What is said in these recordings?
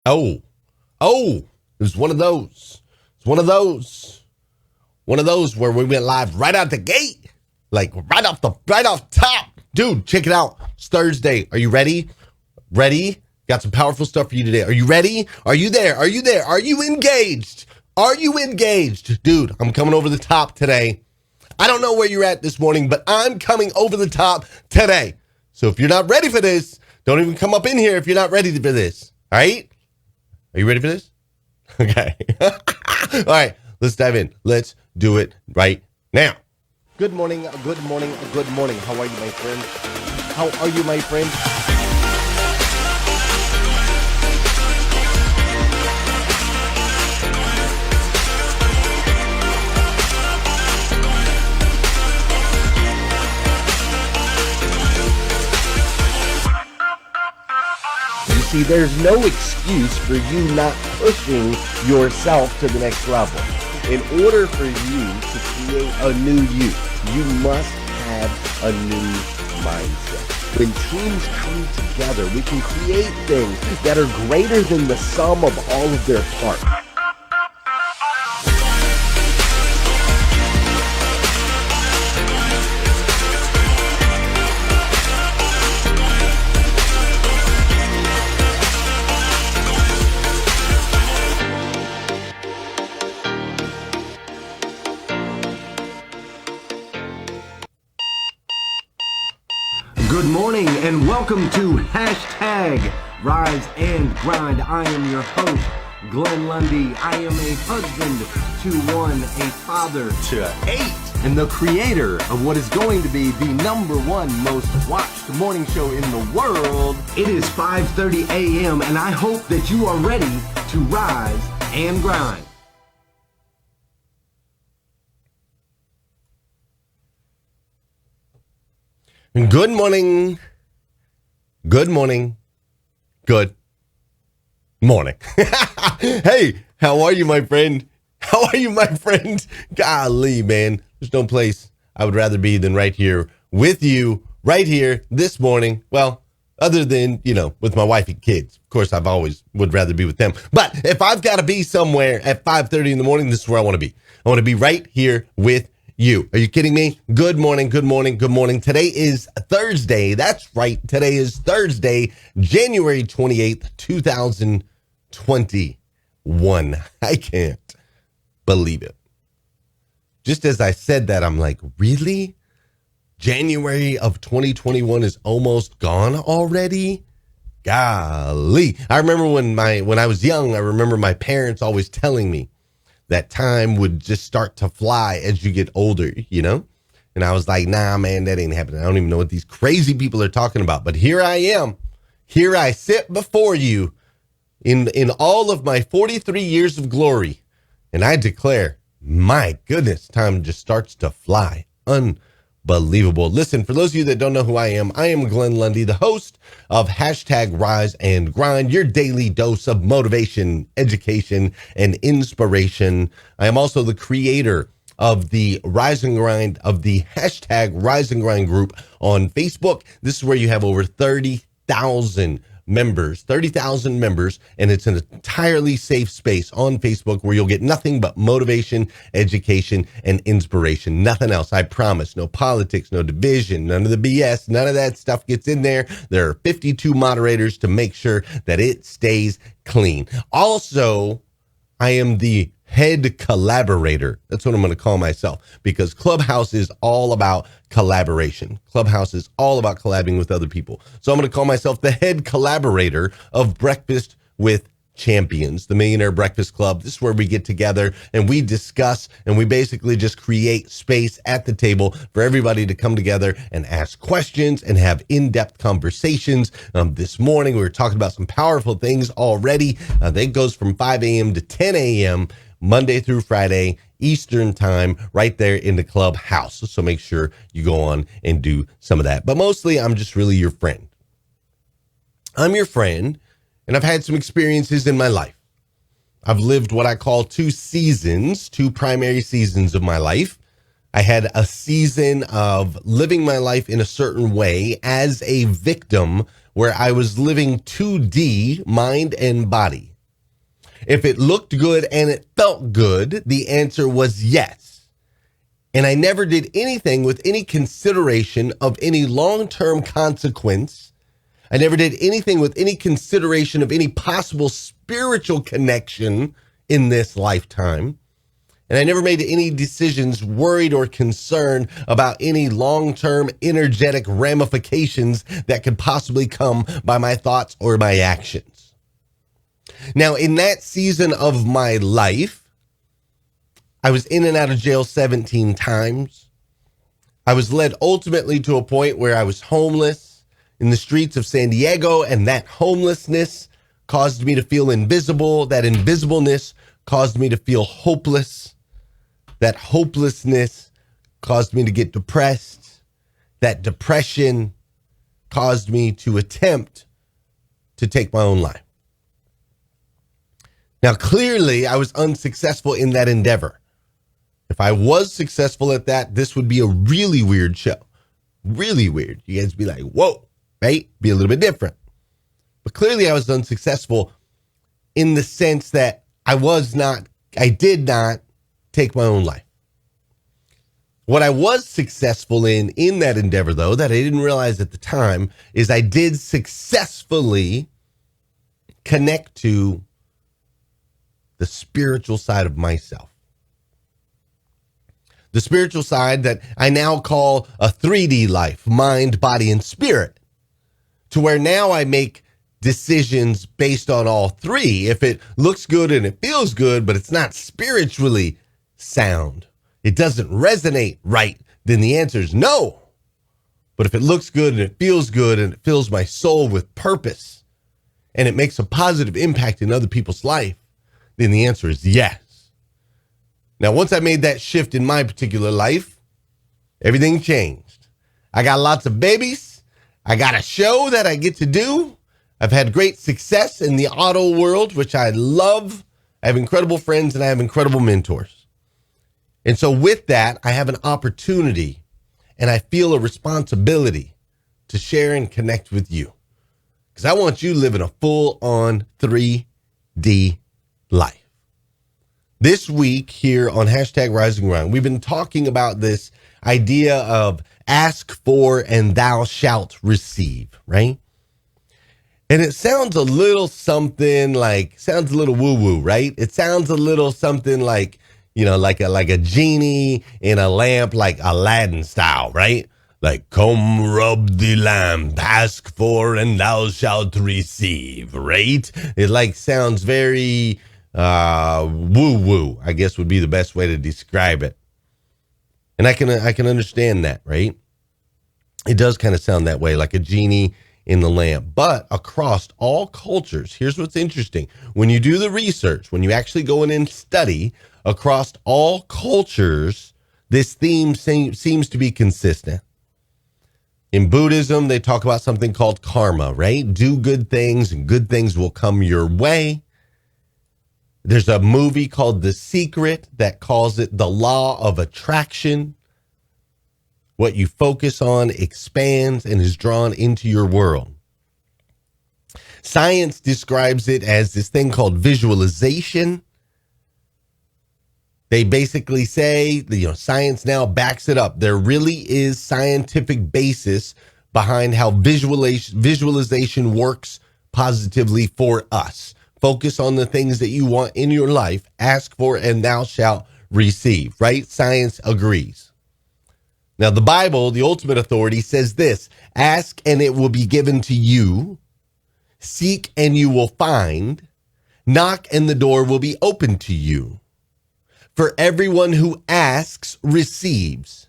it was one of those. It's one of those where we went live right out the gate, like right off top. Dude, check it out. It's Thursday. Are you ready? Ready? Got some powerful stuff for you today. Are you ready? Are you there? Are you there? Are you engaged? Are you engaged? Dude, I'm coming over the top today. I don't know where you're at this morning, but I'm coming over the top today. So if you're not ready for this, don't even come up in here if you're not ready for this. All right? Are you ready for this? Okay. All right, let's dive in. Let's do it right now. Good morning. Good morning. Good morning. How are you, my friend? How are you, my friend? See, there's no excuse for you not pushing yourself to the next level. In order for you to create a new you must have a new mindset. When teams come together, we can create things that are greater than the sum of all of their parts. Good morning and welcome to hashtag Rise and Grind. I am your host, Glenn Lundy. I am a husband to one, a father to 8, and the creator of what is going to be the #1 most watched morning show in the world. It is 5:30 a.m. and I hope that you are ready to rise and grind. Good morning. Good morning. Good morning. Hey, how are you, my friend? How are you, my friend? Golly, man. There's no place I would rather be than right here with you, right here this morning. Well, other than, with my wife and kids. Of course, I've always would rather be with them. But if I've got to be somewhere at 5:30 in the morning, this is where I want to be. I want to be right here with you. Are you kidding me? Good morning, good morning, good morning. Today is Thursday. That's right. Today is Thursday, January 28th, 2021. I can't believe it. Just as I said that, I'm like, really? January of 2021 is almost gone already? Golly. I remember when I was young, I remember my parents always telling me that time would just start to fly as you get older, And I was like, nah, man, that ain't happening. I don't even know what these crazy people are talking about. But here I am. Here I sit before you in all of my 43 years of glory. And I declare, my goodness, time just starts to fly. Unbelievable. Listen, for those of you that don't know who I am Glenn Lundy, the host of hashtag Rise and Grind, your daily dose of motivation, education, and inspiration. I am also the creator of the Rise and Grind, of the hashtag Rise and Grind group on Facebook. This is where you have over 30,000 members, and it's an entirely safe space on Facebook where you'll get nothing but motivation, education, and inspiration. Nothing else, I promise. No politics, no division, none of the BS, none of that stuff gets in there. There are 52 moderators to make sure that it stays clean. Also, I am the head collaborator. That's what I'm going to call myself, because Clubhouse is all about collaboration. Clubhouse is all about collabing with other people. So I'm going to call myself the head collaborator of Breakfast with Champions, the Millionaire Breakfast Club. This is where we get together and we discuss, and we basically just create space at the table for everybody to come together and ask questions and have in-depth conversations. This morning, we were talking about some powerful things already. That goes from 5 a.m. to 10 a.m. Monday through Friday, Eastern time, right there in the Clubhouse. So make sure you go on and do some of that. But mostly, I'm just really your friend. I'm your friend, and I've had some experiences in my life. I've lived what I call 2 primary seasons of my life. I had a season of living my life in a certain way as a victim, where I was living 2D, mind and body. If it looked good and it felt good, the answer was yes. And I never did anything with any consideration of any long-term consequence. I never did anything with any consideration of any possible spiritual connection in this lifetime. And I never made any decisions worried or concerned about any long-term energetic ramifications that could possibly come by my thoughts or my actions. Now, in that season of my life, I was in and out of jail 17 times. I was led ultimately to a point where I was homeless in the streets of San Diego, and that homelessness caused me to feel invisible. That invisibleness caused me to feel hopeless. That hopelessness caused me to get depressed. That depression caused me to attempt to take my own life. Now, clearly, I was unsuccessful in that endeavor. If I was successful at that, this would be a really weird show. Really weird. You guys would be like, whoa, right? Be a little bit different. But clearly, I was unsuccessful in the sense that I did not take my own life. What I was successful in that endeavor, though, that I didn't realize at the time, is I did successfully connect to the spiritual side of myself. The spiritual side that I now call a 3D life, mind, body, and spirit, to where now I make decisions based on all three. If it looks good and it feels good, but it's not spiritually sound, it doesn't resonate right, then the answer is no. But if it looks good and it feels good and it fills my soul with purpose and it makes a positive impact in other people's life, then the answer is yes. Now, once I made that shift in my particular life, everything changed. I got lots of babies. I got a show that I get to do. I've had great success in the auto world, which I love. I have incredible friends and I have incredible mentors. And so with that, I have an opportunity and I feel a responsibility to share and connect with you, because I want you living a full-on 3D life. This week here on hashtag Rise and Grind, we've been talking about this idea of ask for and thou shalt receive, right? And it sounds a little something like, sounds a little woo-woo, right? It sounds a little something like, you know, like a genie in a lamp, like Aladdin style, right? Like, come rub the lamp, ask for and thou shalt receive, right? It like sounds very woo-woo, I guess would be the best way to describe it. And I can understand that, right? It does kind of sound that way, like a genie in the lamp. But across all cultures, here's what's interesting. When you do the research, when you actually go in and study across all cultures, this theme seems to be consistent. In Buddhism, they talk about something called karma, right? Do good things and good things will come your way. There's a movie called The Secret that calls it the law of attraction. What you focus on expands and is drawn into your world. Science describes it as this thing called visualization. They basically say, science now backs it up. There really is scientific basis behind how visualization works positively for us. Focus on the things that you want in your life. Ask for and thou shalt receive, right? Science agrees. Now, the Bible, the ultimate authority, says this: ask and it will be given to you. Seek and you will find. Knock and the door will be open to you. For everyone who asks receives.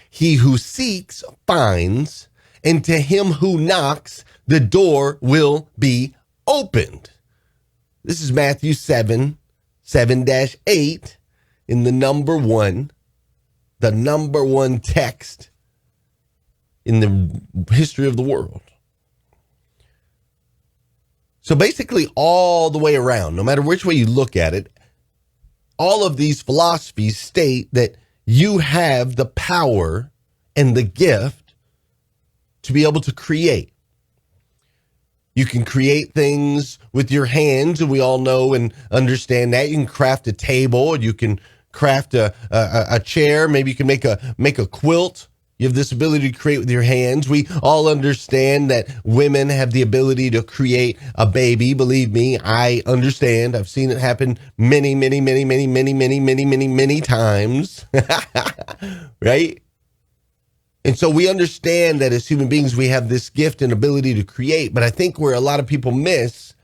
He who seeks finds. And to him who knocks, the door will be opened. This is Matthew 7:8 in the number one text in the history of the world. So basically all the way around, no matter which way you look at it, all of these philosophies state that you have the power and the gift to be able to create. You can create things with your hands, and we all know and understand that. You can craft a table, you can craft a chair, maybe you can make a quilt. You have this ability to create with your hands. We all understand that women have the ability to create a baby. Believe me, I understand. I've seen it happen many, many, many, many, many, many, many, many, many times. Right? And so we understand that as human beings, we have this gift and ability to create. But I think where a lot of people miss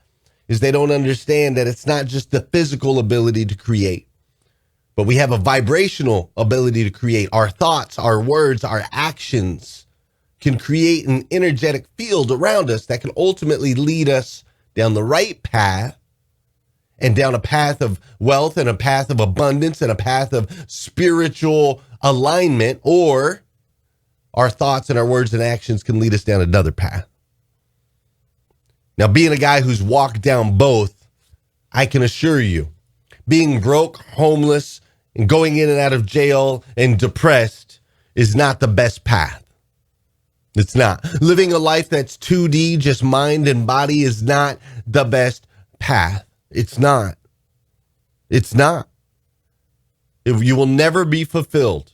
is they don't understand that it's not just the physical ability to create, but we have a vibrational ability to create. Our thoughts, our words, our actions can create an energetic field around us that can ultimately lead us down the right path, and down a path of wealth and a path of abundance and a path of spiritual alignment, or our thoughts and our words and actions can lead us down another path. Now, being a guy who's walked down both, I can assure you, being broke, homeless, and going in and out of jail and depressed is not the best path. It's not. Living a life that's 2D, just mind and body, is not the best path. It's not. It's not. You will never be fulfilled.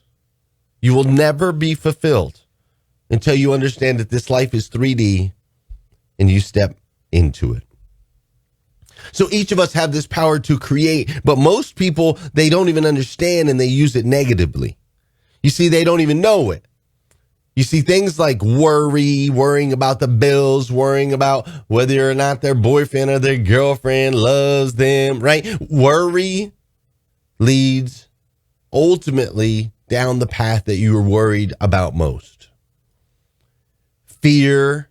You will never be fulfilled until you understand that this life is 3D and you step into it. So each of us have this power to create, but most people, they don't even understand and they use it negatively. You see, they don't even know it. You see, things like worrying about the bills, worrying about whether or not their boyfriend or their girlfriend loves them, right? Worry leads ultimately down the path that you are worried about most. Fear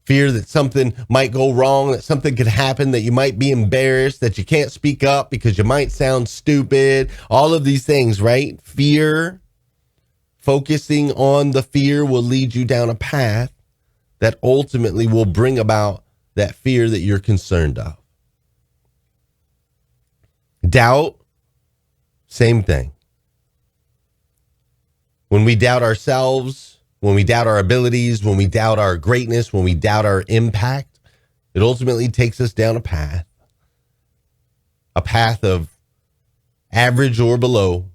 that something might go wrong, that something could happen, that you might be embarrassed, that you can't speak up because you might sound stupid. All of these things, right? Fear, focusing on the fear will lead you down a path that ultimately will bring about that fear that you're concerned of. Doubt, same thing. When we doubt ourselves, when we doubt our abilities, when we doubt our greatness, when we doubt our impact, it ultimately takes us down a path of average or below,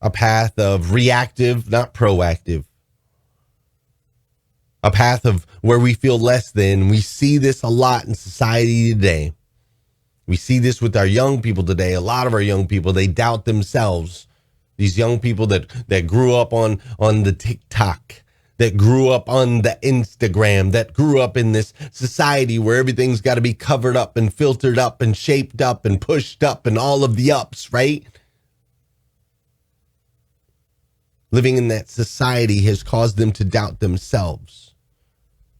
a path of reactive, not proactive, a path of where we feel less than. We see this a lot in society today. We see this with our young people today. A lot of our young people, they doubt themselves. These young people that grew up on the TikTok, that grew up on the Instagram, that grew up in this society where everything's got to be covered up and filtered up and shaped up and pushed up and all of the ups, right? Living in that society has caused them to doubt themselves.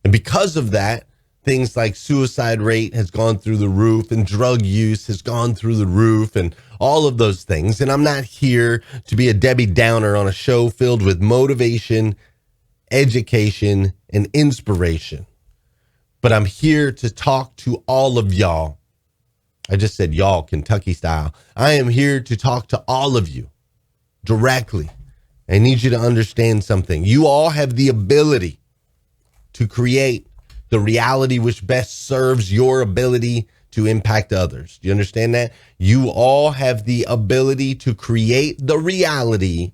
And because of that, things like suicide rate has gone through the roof and drug use has gone through the roof and all of those things. And I'm not here to be a Debbie Downer on a show filled with motivation, education, and inspiration. But I'm here to talk to all of y'all. I just said y'all, Kentucky style. I am here to talk to all of you directly. I need you to understand something. You all have the ability to create the reality which best serves your ability to impact others. Do you understand that? You all have the ability to create the reality,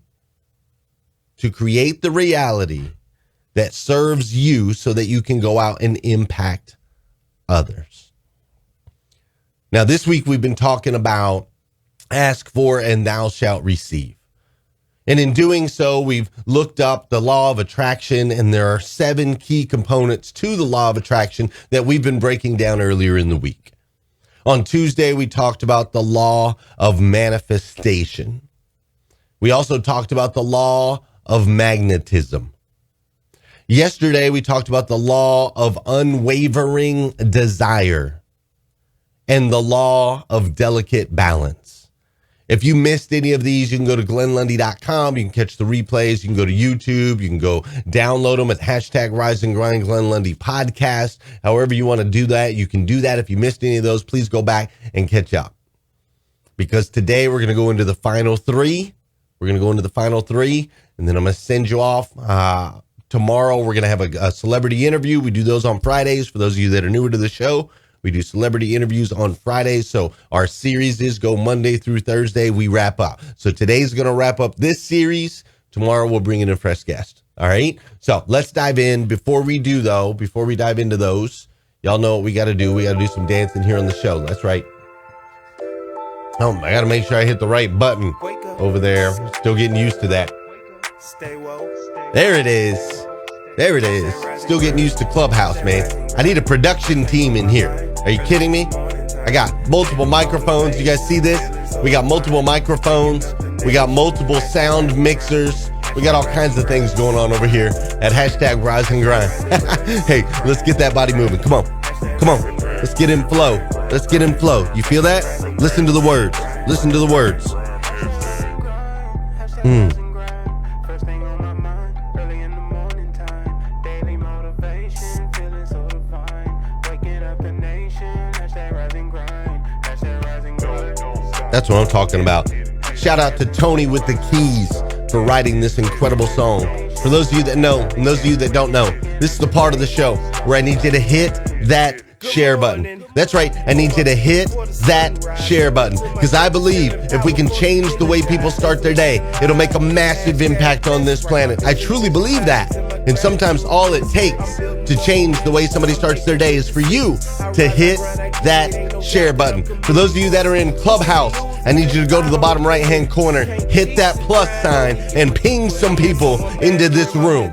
that serves you so that you can go out and impact others. Now, this week we've been talking about ask for and thou shalt receive. And in doing so, we've looked up the law of attraction, and there are 7 key components to the law of attraction that we've been breaking down earlier in the week. On Tuesday, we talked about the law of manifestation. We also talked about the law of magnetism. Yesterday, we talked about the law of unwavering desire and the law of delicate balance. If you missed any of these, you can go to GlennLundy.com. You can catch the replays. You can go to YouTube. You can go download them at #RiseAndGrind Glenn Lundy podcast. However you want to do that, you can do that. If you missed any of those, please go back and catch up. Because today we're going to go into the final 3. And then I'm going to send you off Tomorrow, we're going to have a celebrity interview. We do those on Fridays. For those of you that are newer to the show, we do celebrity interviews on Fridays. So our series is go Monday through Thursday. We wrap up. So today's going to wrap up this series. Tomorrow, we'll bring in a fresh guest. All right. So let's dive in. Before we dive into those, y'all know what we got to do. We got to do some dancing here on the show. That's right. Oh, I got to make sure I hit the right button over there. Still getting used to that. There it is. There it is. Still getting used to Clubhouse, man. I need a production team in here. Are you kidding me? I got multiple microphones. You guys see this? We got multiple microphones. We got multiple sound mixers. We got all kinds of things going on over here at hashtag Rise and Grind. Hey, let's get that body moving. Come on. Come on. Let's get in flow. Let's get in flow. You feel that? Listen to the words. Listen to the words. That's what I'm talking about. Shout out to Tony with the keys for writing this incredible song. For those of you that know, and those of you that don't know, this is the part of the show where I need you to hit that share button. That's right. I need you to hit that share button because I believe if we can change the way people start their day, it'll make a massive impact on this planet. I truly believe that. And sometimes all it takes to change the way somebody starts their day is for you to hit that share button. For those of you that are in Clubhouse, I need you to go to the bottom right-hand corner, hit that plus sign, and ping some people into this room.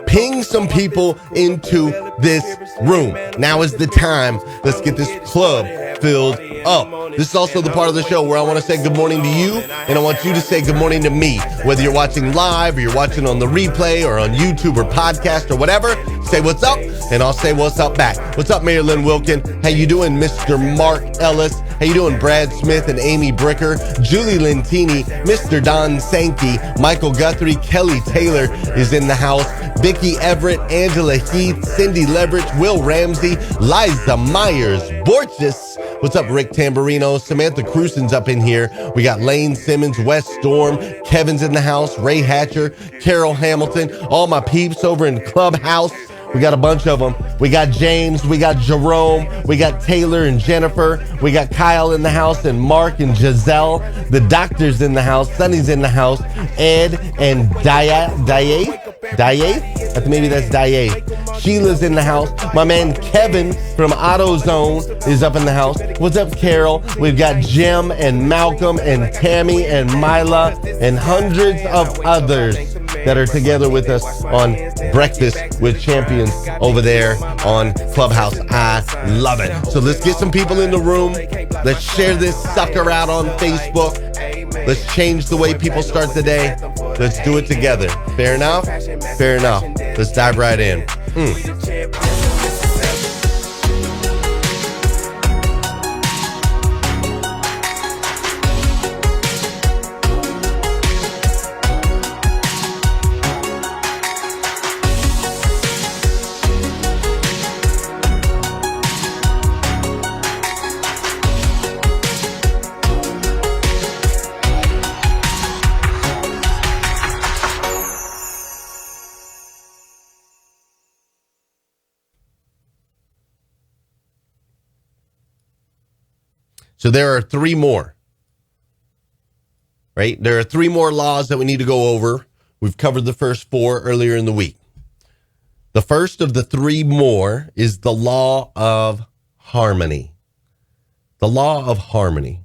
Ping some people into this room. Now is the time. Let's get this club filled up. This is also the part of the show where I want to say good morning to you, and I want you to say good morning to me. Whether you're watching live or you're watching on the replay or on YouTube or podcast or whatever, say what's up, and I'll say what's up back. What's up, Mayor Lynn Wilkin? How you doing, Mr. Mark Ellis? How you doing, Brad Smith and Amy Bricker? Julie Lentini, Mr. Don Sankey, Michael Guthrie, Kelly Taylor is in the house. Vicky Everett, Angela Heath, Cindy Leverage, Will Ramsey, Liza Myers, Borges. What's up, Rick Tamburino? Samantha Crusen's up in here. We got Lane Simmons, Wes Storm, Kevin's in the house, Ray Hatcher, Carol Hamilton, all my peeps over in Clubhouse. We got a bunch of them. We got James, we got Jerome, we got Taylor and Jennifer, we got Kyle in the house and Mark and Giselle. The doctor's in the house, Sonny's in the house, Ed and Daye. I think maybe that's Daye. Sheila's in the house. My man Kevin from AutoZone is up in the house. What's up, Carol? We've got Jim and Malcolm and Tammy and Mila and hundreds of others that are together with us on Breakfast with Champions over there on Clubhouse. I love it. So let's get some people in the room. Let's share this sucker out on Facebook. Let's change the way people start the day. Let's do it together. Fair enough? Fair enough. Let's dive right in. So there are three more, right? There are three more laws that we need to go over. We've covered the first four earlier in the week. The first of the three more is the law of harmony. The law of harmony.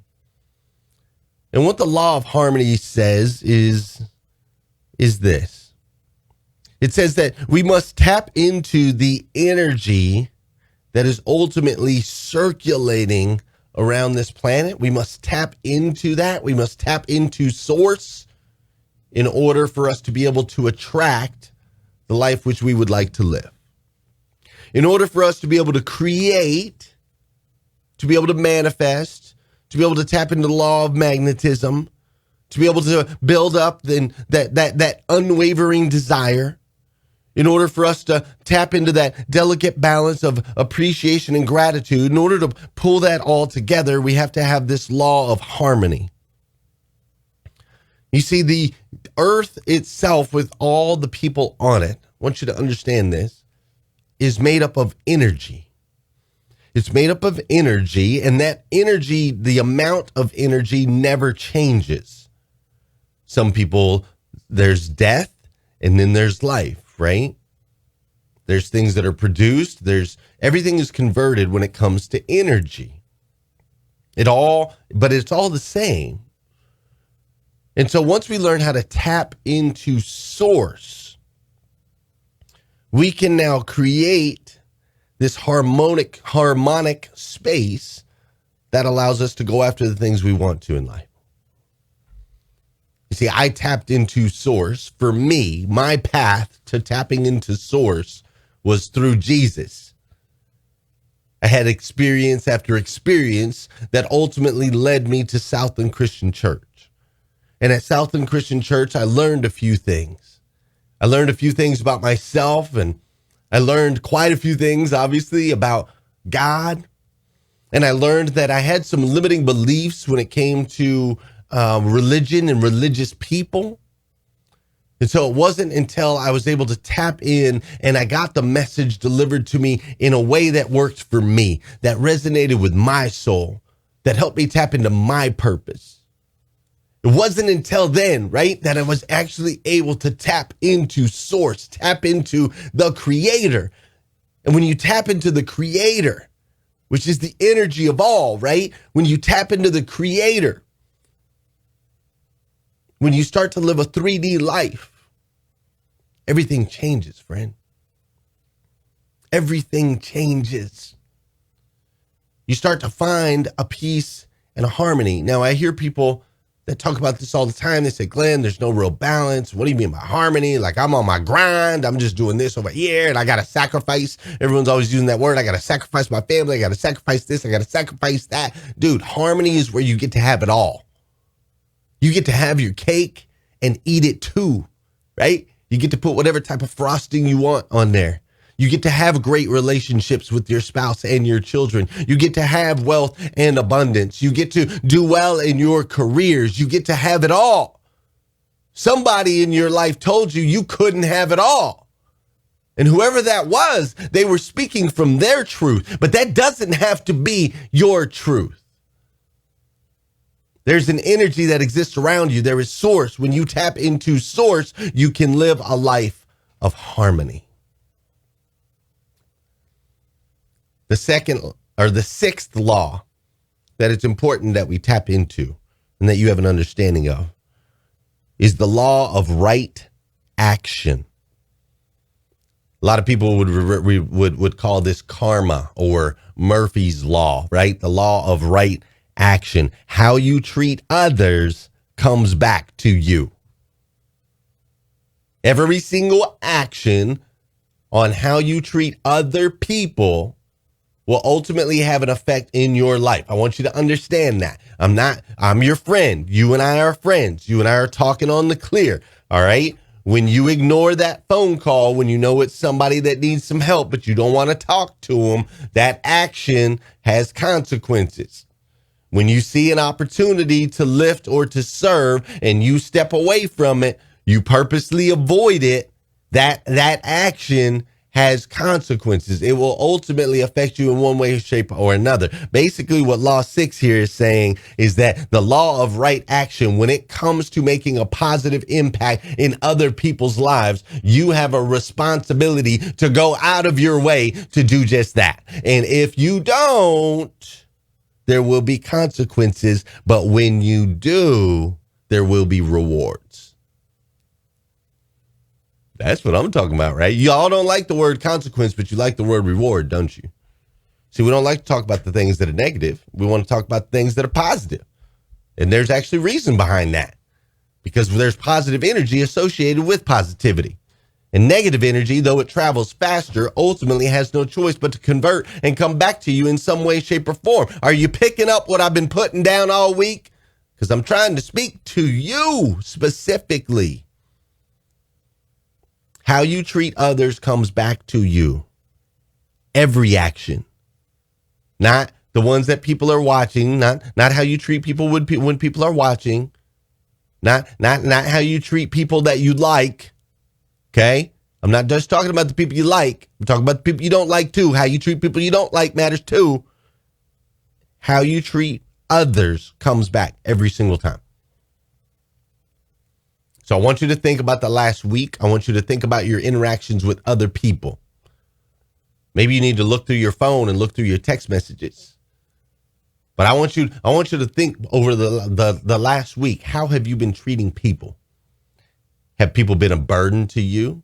And what the law of harmony says is this. It says that we must tap into the energy that is ultimately circulating around this planet. We must tap into that. We must tap into source in order for us to be able to attract the life which we would like to live. In order for us to be able to create, to be able to manifest, to be able to tap into the law of magnetism, to be able to build up that unwavering desire, in order for us to tap into that delicate balance of appreciation and gratitude, in order to pull that all together, we have to have this law of harmony. You see, the earth itself, with all the people on it, want you to understand this, is made up of energy. It's made up of energy, and that energy, the amount of energy never changes. Some people, there's death and then there's life, right? There's things that are produced. Everything is converted when it comes to energy. But it's all the same. And so once we learn how to tap into source, we can now create this harmonic space that allows us to go after the things we want to in life. You see, I tapped into source. For me, my path to tapping into source was through Jesus. I had experience after experience that ultimately led me to Southland Christian Church. And at Southland Christian Church, I learned a few things. I learned a few things about myself, and I learned quite a few things, obviously, about God. And I learned that I had some limiting beliefs when it came to religion and religious people. And so it wasn't until I was able to tap in and I got the message delivered to me in a way that worked for me, that resonated with my soul, that helped me tap into my purpose. It wasn't until then, right, that I was actually able to tap into source, tap into the creator. And when you tap into the creator, which is the energy of all, right? When you tap into the creator, when you start to live a 3D life, everything changes, friend. Everything changes. You start to find a peace and a harmony. Now, I hear people that talk about this all the time. They say, Glenn, there's no real balance. What do you mean by harmony? Like, I'm on my grind. I'm just doing this over here, and I got to sacrifice. Everyone's always using that word. I got to sacrifice my family. I got to sacrifice this. I got to sacrifice that. Dude, harmony is where you get to have it all. You get to have your cake and eat it too, right? You get to put whatever type of frosting you want on there. You get to have great relationships with your spouse and your children. You get to have wealth and abundance. You get to do well in your careers. You get to have it all. Somebody in your life told you you couldn't have it all. And whoever that was, they were speaking from their truth. But that doesn't have to be your truth. There's an energy that exists around you. There is source. When you tap into source, you can live a life of harmony. The sixth law that it's important that we tap into and that you have an understanding of is the law of right action. A lot of people would call this karma or Murphy's law, right? The law of right action. How you treat others comes back to you. Every single action on how you treat other people will ultimately have an effect in your life. I want you to understand that. I'm your friend. You and I are friends. You and I are talking on the clear. All right. When you ignore that phone call, when you know it's somebody that needs some help, but you don't want to talk to them, that action has consequences. When you see an opportunity to lift or to serve and you step away from it, you purposely avoid it, that action has consequences. It will ultimately affect you in one way, shape, or another. Basically, what Law 6 here is saying is that the law of right action, when it comes to making a positive impact in other people's lives, you have a responsibility to go out of your way to do just that. And if you don't, there will be consequences, but when you do, there will be rewards. That's what I'm talking about, right? Y'all don't like the word consequence, but you like the word reward, don't you? See, we don't like to talk about the things that are negative. We want to talk about things that are positive. And there's actually reason behind that, because there's positive energy associated with positivity. And negative energy, though it travels faster, ultimately has no choice but to convert and come back to you in some way, shape, or form. Are you picking up what I've been putting down all week? Because I'm trying to speak to you specifically. How you treat others comes back to you. Every action. Not the ones that people are watching, not how you treat people when people are watching. Not how you treat people that you like. Okay? I'm not just talking about the people you like. I'm talking about the people you don't like too. How you treat people you don't like matters too. How you treat others comes back every single time. So I want you to think about the last week. I want you to think about your interactions with other people. Maybe you need to look through your phone and look through your text messages. But I want you to think over the last week. How have you been treating people? Have people been a burden to you?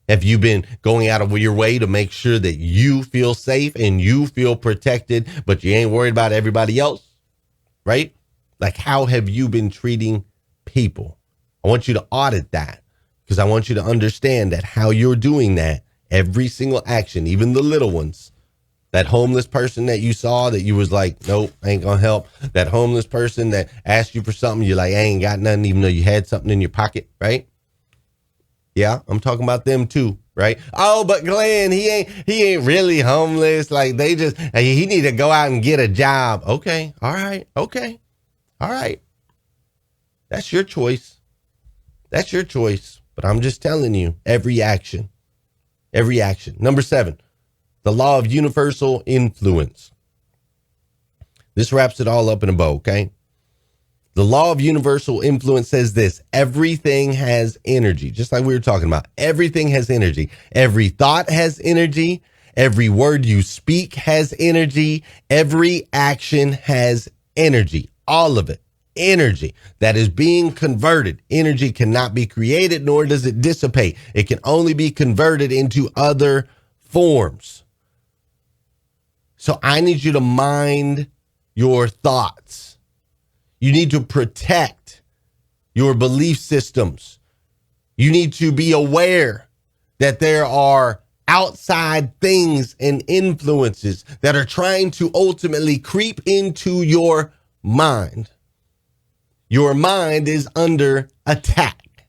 Have you been going out of your way to make sure that you feel safe and you feel protected, but you ain't worried about everybody else? Right? Like, how have you been treating people? I want you to audit that, because I want you to understand that how you're doing that, every single action, even the little ones. That homeless person that you saw that you was like, nope, I ain't gonna help. That homeless person that asked you for something, you're like, I ain't got nothing, even though you had something in your pocket, right? Yeah, I'm talking about them too, right? Oh, but Glenn, he ain't really homeless. Like, he need to go out and get a job. Okay, all right, okay, all right. That's your choice. That's your choice. But I'm just telling you, every action. Number 7. The law of universal influence. This wraps it all up in a bow, okay? The law of universal influence says this: everything has energy, just like we were talking about. Everything has energy. Every thought has energy. Every word you speak has energy. Every action has energy. All of it. Energy that is being converted. Energy cannot be created, nor does it dissipate. It can only be converted into other forms. So I need you to mind your thoughts. You need to protect your belief systems. You need to be aware that there are outside things and influences that are trying to ultimately creep into your mind. Your mind is under attack.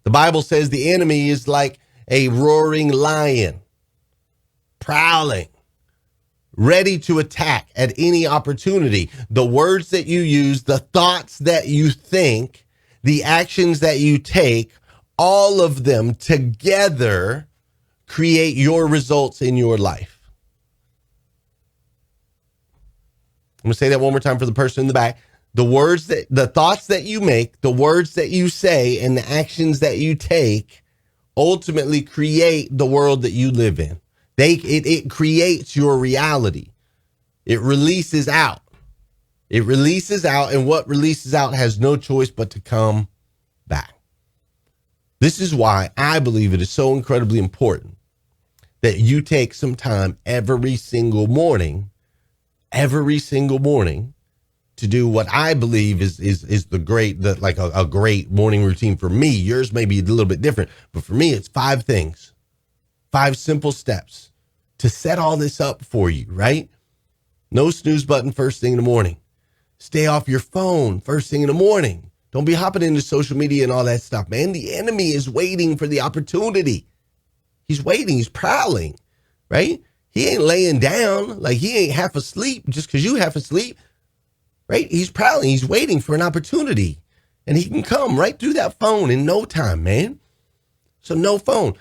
The Bible says the enemy is like a roaring lion, prowling, ready to attack at any opportunity. The words that you use, the thoughts that you think, the actions that you take, all of them together create your results in your life. I'm going to say that one more time for the person in the back. The thoughts that you make, the words that you say, and the actions that you take ultimately create the world that you live in. It creates your reality. It releases out. It releases out, and what releases out has no choice but to come back. This is why I believe it is so incredibly important that you take some time every single morning to do what I believe is a great morning routine for me. Yours may be a little bit different, but for me, it's 5 things, 5 simple steps to set all this up for you, right? No snooze button first thing in the morning. Stay off your phone first thing in the morning. Don't be hopping into social media and all that stuff, man. The enemy is waiting for the opportunity. He's waiting. He's prowling, right? He ain't laying down. Like, he ain't half asleep just because you half asleep, right? He's prowling. He's waiting for an opportunity, and he can come right through that phone in no time, man. So no phone.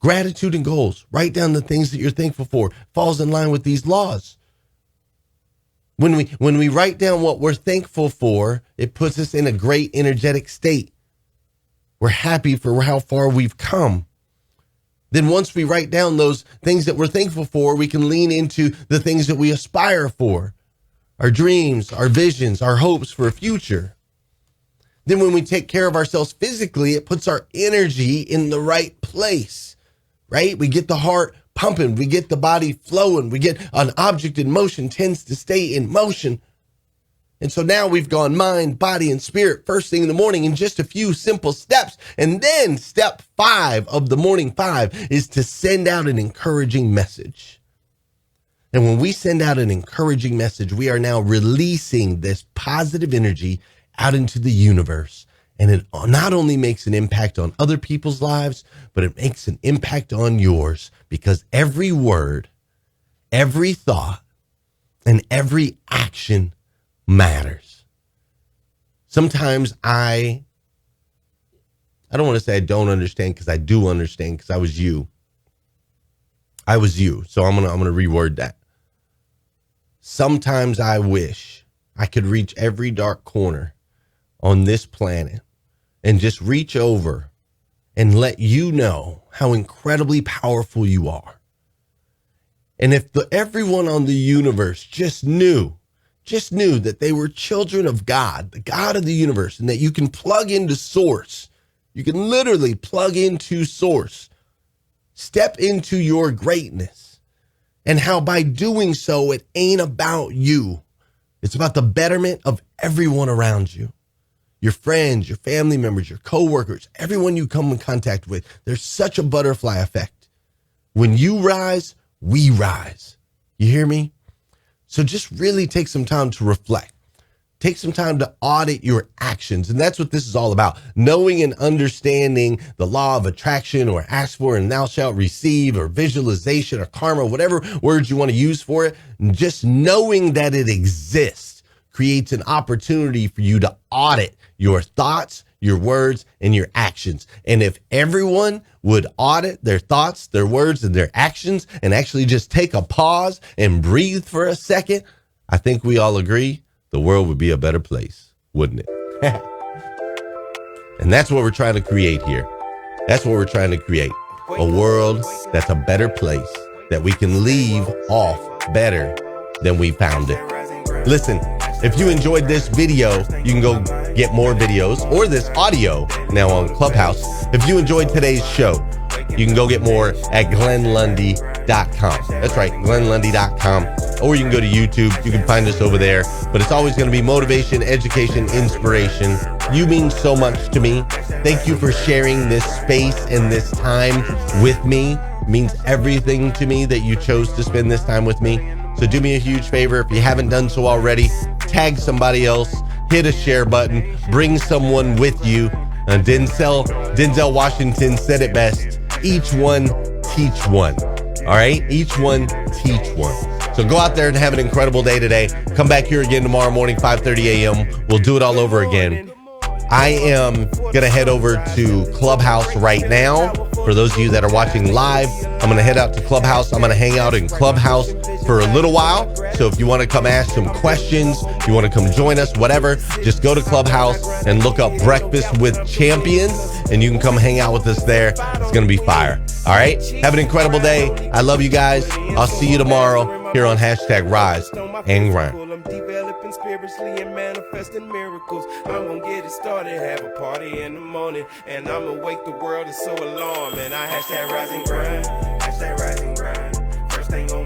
Gratitude and goals. Write down the things that you're thankful for. Falls in line with these laws. When we write down what we're thankful for, it puts us in a great energetic state. We're happy for how far we've come. Then once we write down those things that we're thankful for, we can lean into the things that we aspire for. Our dreams, our visions, our hopes for a future. Then when we take care of ourselves physically, it puts our energy in the right place. Right? We get the heart pumping. We get the body flowing. We get an object in motion tends to stay in motion. And so now we've gone mind, body, and spirit first thing in the morning in just a few simple steps. And then step 5 of the morning 5 is to send out an encouraging message. And when we send out an encouraging message, we are now releasing this positive energy out into the universe. And it not only makes an impact on other people's lives, but it makes an impact on yours, because every word, every thought, and every action matters. Sometimes I I don't want to say I don't understand, because I do understand, because I was you. So I'm gonna reword that. Sometimes I wish I could reach every dark corner on this planet and just reach over and let you know how incredibly powerful you are. And if everyone on the universe just knew that they were children of God, the God of the universe, and that you can plug into source. You can literally plug into source. Step into your greatness, and how by doing so, it ain't about you. It's about the betterment of everyone around you. Your friends, your family members, your coworkers, everyone you come in contact with. There's such a butterfly effect. When you rise, we rise. You hear me? So just really take some time to reflect. Take some time to audit your actions. And that's what this is all about. Knowing and understanding the law of attraction, or ask for and thou shalt receive, or visualization, or karma, whatever words you want to use for it. Just knowing that it exists creates an opportunity for you to audit your thoughts, your words, and your actions. And if everyone would audit their thoughts, their words, and their actions, and actually just take a pause and breathe for a second, I think we all agree the world would be a better place, wouldn't it? And that's what we're trying to create here. That's what we're trying to create. A world that's a better place, that we can leave off better than we found it. Listen, if you enjoyed this video, you can go get more videos, or this audio now on Clubhouse. If you enjoyed today's show, you can go get more at GlennLundy.com. That's right, GlennLundy.com. Or you can go to YouTube. You can find us over there. But it's always going to be motivation, education, inspiration. You mean so much to me. Thank you for sharing this space and this time with me. It means everything to me that you chose to spend this time with me. So do me a huge favor. If you haven't done so already, tag somebody else, hit a share button, bring someone with you. Denzel Washington said it best. Each one, teach one. All right? Each one, teach one. So go out there and have an incredible day today. Come back here again tomorrow morning, 5:30 a.m. We'll do it all over again. I am going to head over to Clubhouse right now. For those of you that are watching live, I'm going to head out to Clubhouse. I'm going to hang out in Clubhouse for a little while. So if you want to come ask some questions, you want to come join us, whatever, just go to Clubhouse and look up Breakfast with Champions, and you can come hang out with us there. It's going to be fire. All right. Have an incredible day. I love you guys. I'll see you tomorrow here on #RiseAndGrind. Developing spiritually and manifesting miracles. I'm gonna get it started, have a party in the morning, and I'ma wake the world is so alarmed. And I #RiseAndGrind, #RiseAndGrind. First thing on